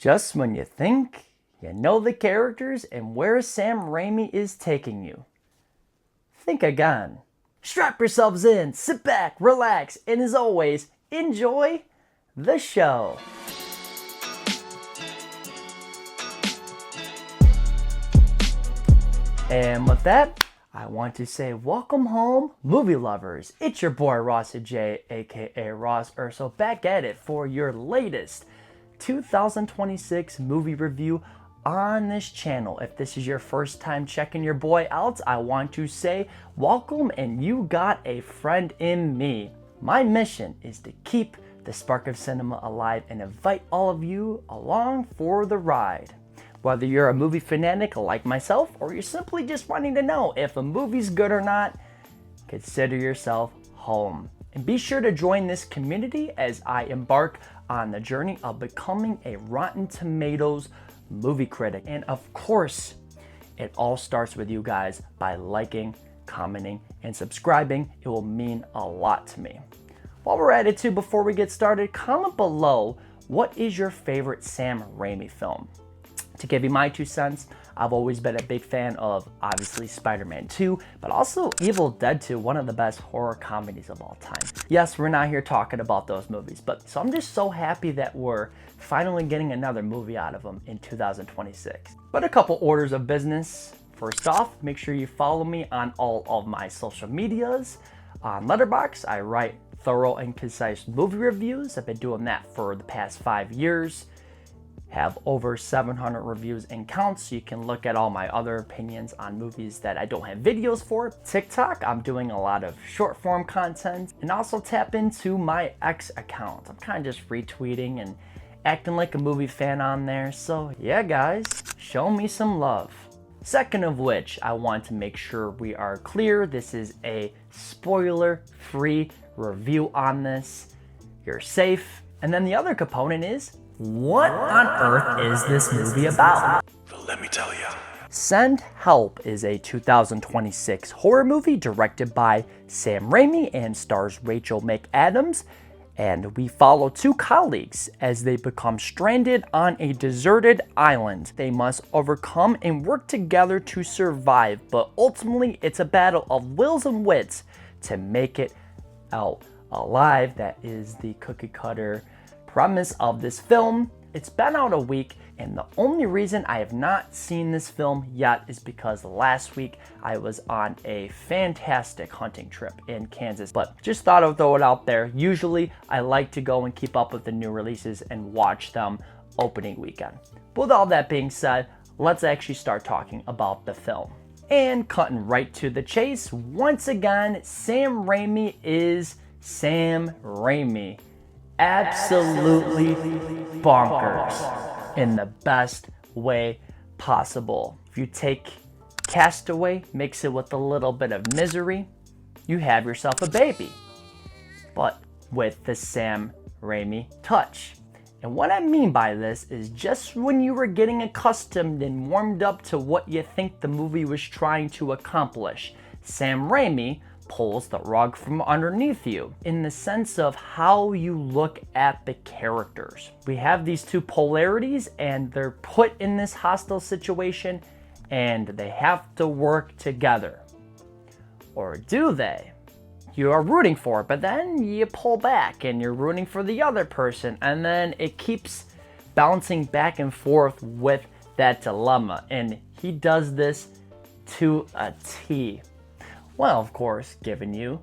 Just when you think you know the characters and where Sam Raimi is taking you, think again. Strap yourselves in, sit back, relax, and as always, enjoy the show. And with that, I want to say welcome home, movie lovers. It's your boy Rossi J, aka Ross Urso, back at it for your latest 2026 movie review on this channel. If this is your first time checking your boy out, I want to say welcome, and you got a friend in me. My mission is to keep the spark of cinema alive and invite all of you along for the ride. Whether you're a movie fanatic like myself, or you're simply just wanting to know if a movie's good or not, consider yourself home. And be sure to join this community as I embark on the journey of becoming a Rotten Tomatoes movie critic. And of course, it all starts with you guys by liking, commenting, and subscribing. It will mean a lot to me. While we're at it too, before we get started, comment below what is your favorite Sam Raimi film. To give you my 2 cents, I've always been a big fan of, obviously, Spider-Man 2, but also Evil Dead 2, one of the best horror comedies of all time. Yes, we're not here talking about those movies, so I'm just so happy that we're finally getting another movie out of them in 2026. But a couple orders of business. First off, make sure you follow me on all of my social medias. On Letterboxd, I write thorough and concise movie reviews. I've been doing that for the past 5 years. Have over 700 reviews and counts, so you can look at all my other opinions on movies that I don't have videos for. TikTok, I'm doing a lot of short form content, and also tap into my X account. I'm kind of just retweeting and acting like a movie fan on there, so yeah guys, show me some love. Second of which, I want to make sure we are clear, this is a spoiler-free review on this. You're safe. And then the other component is, what on earth is this movie about? Well, let me tell you. Send Help is a 2026 horror movie directed by Sam Raimi and stars Rachel McAdams. And we follow 2 colleagues as they become stranded on a deserted island. They must overcome and work together to survive, but ultimately it's a battle of wills and wits to make it out alive. That is the cookie cutter premise of this film. It's been out a week, and the only reason I have not seen this film yet is because last week I was on a fantastic hunting trip in Kansas, but just thought I'd throw it out there. Usually I like to go and keep up with the new releases and watch them opening weekend. But with all that being said, let's actually start talking about the film. And cutting right to the chase, once again, Sam Raimi is Sam Raimi. Absolutely bonkers in the best way possible. If you take Castaway, mix it with a little bit of Misery, you have yourself a baby, but with the Sam Raimi touch. And what I mean by this is just when you were getting accustomed and warmed up to what you think the movie was trying to accomplish, Sam Raimi pulls the rug from underneath you in the sense of how you look at the characters. We have these 2 polarities, and they're put in this hostile situation, and they have to work together. Or do they? You are rooting for it, but then you pull back and you're rooting for the other person, and then it keeps bouncing back and forth with that dilemma, and he does this to a T. Well, of course, giving you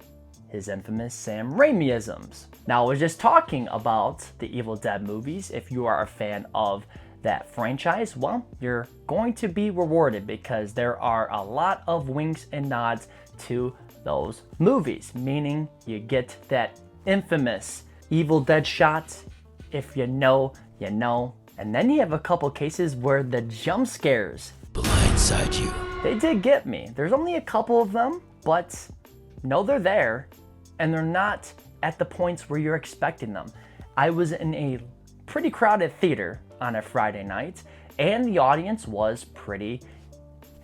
his infamous Sam Raimi-isms. Now, I was just talking about the Evil Dead movies. If you are a fan of that franchise, well, you're going to be rewarded because there are a lot of winks and nods to those movies, meaning you get that infamous Evil Dead shot. If you know, you know. And then you have a couple cases where the jump scares Blindside you. They did get me. There's only a couple of them, but no, they're there, and they're not at the points where you're expecting them. I was in a pretty crowded theater on a Friday night, and the audience was pretty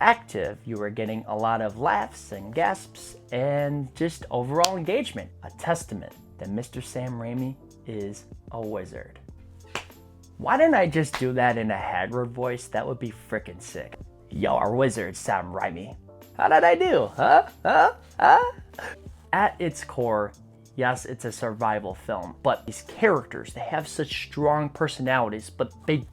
active. You were getting a lot of laughs and gasps and just overall engagement. A testament that Mr. Sam Raimi is a wizard. Why didn't I just do that in a Hagrid voice? That would be freaking sick. Yo, our wizard, Sami Rami. How did I do? At its core, yes, it's a survival film, but these characters, they have such strong personalities, but they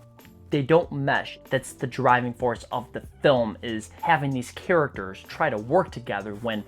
don't mesh. That's the driving force of the film, is having these characters try to work together when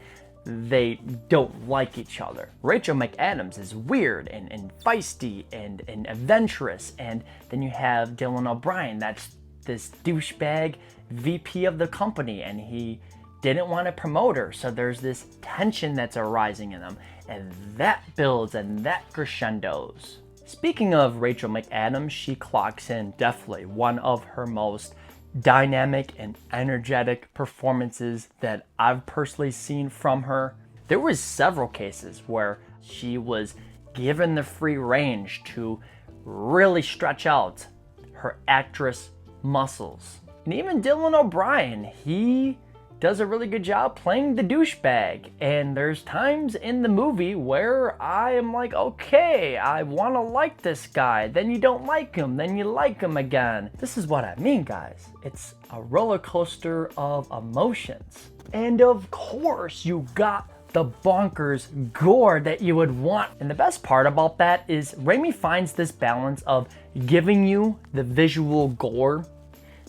they don't like each other. Rachel McAdams is weird and feisty and adventurous, and then you have Dylan O'Brien, that's this douchebag VP of the company, and he didn't want to promote her, so there's this tension that's arising in them, and that builds and that crescendos. Speaking of Rachel McAdams, she clocks in definitely one of her most dynamic and energetic performances that I've personally seen from her. There was several cases where she was given the free range to really stretch out her actress muscles. And even Dylan O'Brien, he does a really good job playing the douchebag. And there's times in the movie where I am like, okay, I want to like this guy. Then you don't like him. Then you like him again. This is what I mean, guys. It's a roller coaster of emotions. And of course, you got the bonkers gore that you would want. And the best part about that is Raimi finds this balance of giving you the visual gore,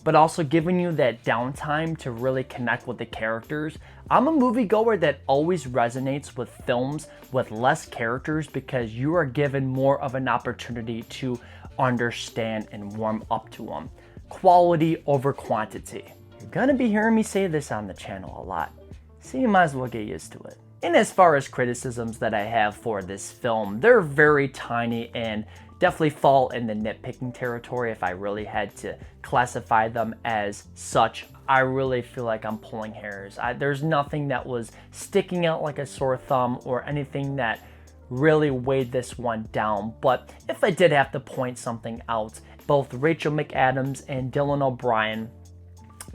but also giving you that downtime to really connect with the characters. I'm a moviegoer that always resonates with films with less characters because you are given more of an opportunity to understand and warm up to them. Quality over quantity. You're gonna be hearing me say this on the channel a lot, so you might as well get used to it. And as far as criticisms that I have for this film, they're very tiny and definitely fall in the nitpicking territory if I really had to classify them as such. I really feel like I'm pulling hairs. There's nothing that was sticking out like a sore thumb or anything that really weighed this one down. But if I did have to point something out, both Rachel McAdams and Dylan O'Brien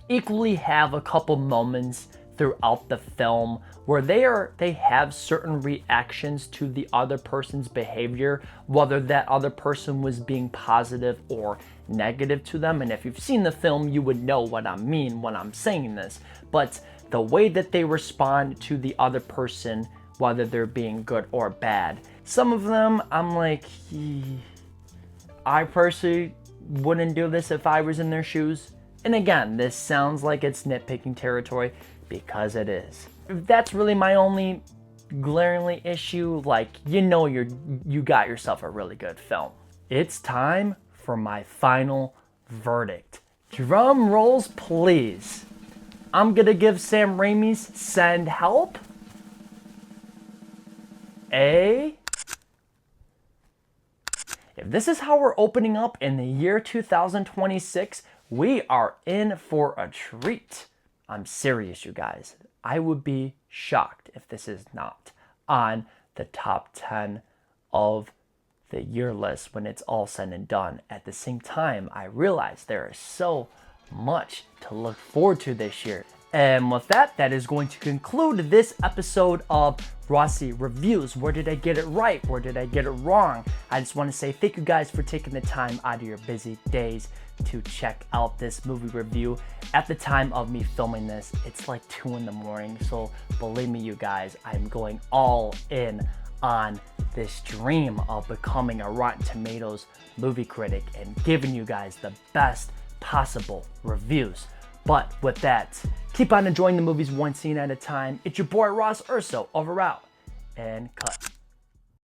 equally have a couple moments throughout the film where they have certain reactions to the other person's behavior, whether that other person was being positive or negative to them. And if you've seen the film, you would know what I mean when I'm saying this. But the way that they respond to the other person, whether they're being good or bad, some of them I'm like, I personally wouldn't do this if I was in their shoes. And again, this sounds like it's nitpicking territory, because it is. That's really my only glaringly issue. Like, you got yourself a really good film. It's time for my final verdict. Drum rolls, please. I'm gonna give Sam Raimi's Send Help a... If this is how we're opening up in the year 2026, we are in for a treat. I'm serious, you guys. I would be shocked if this is not on the top 10 of the year list when it's all said and done. At the same time, I realize there is so much to look forward to this year. And with that, that is going to conclude this episode of Rossi Reviews. Where did I get it right? Where did I get it wrong? I just want to say thank you guys for taking the time out of your busy days to check out this movie review. At the time of me filming this, it's like 2 in the morning. So believe me, you guys, I'm going all in on this dream of becoming a Rotten Tomatoes movie critic and giving you guys the best possible reviews. But with that, keep on enjoying the movies one scene at a time. It's your boy Ross Urso, over out and cut.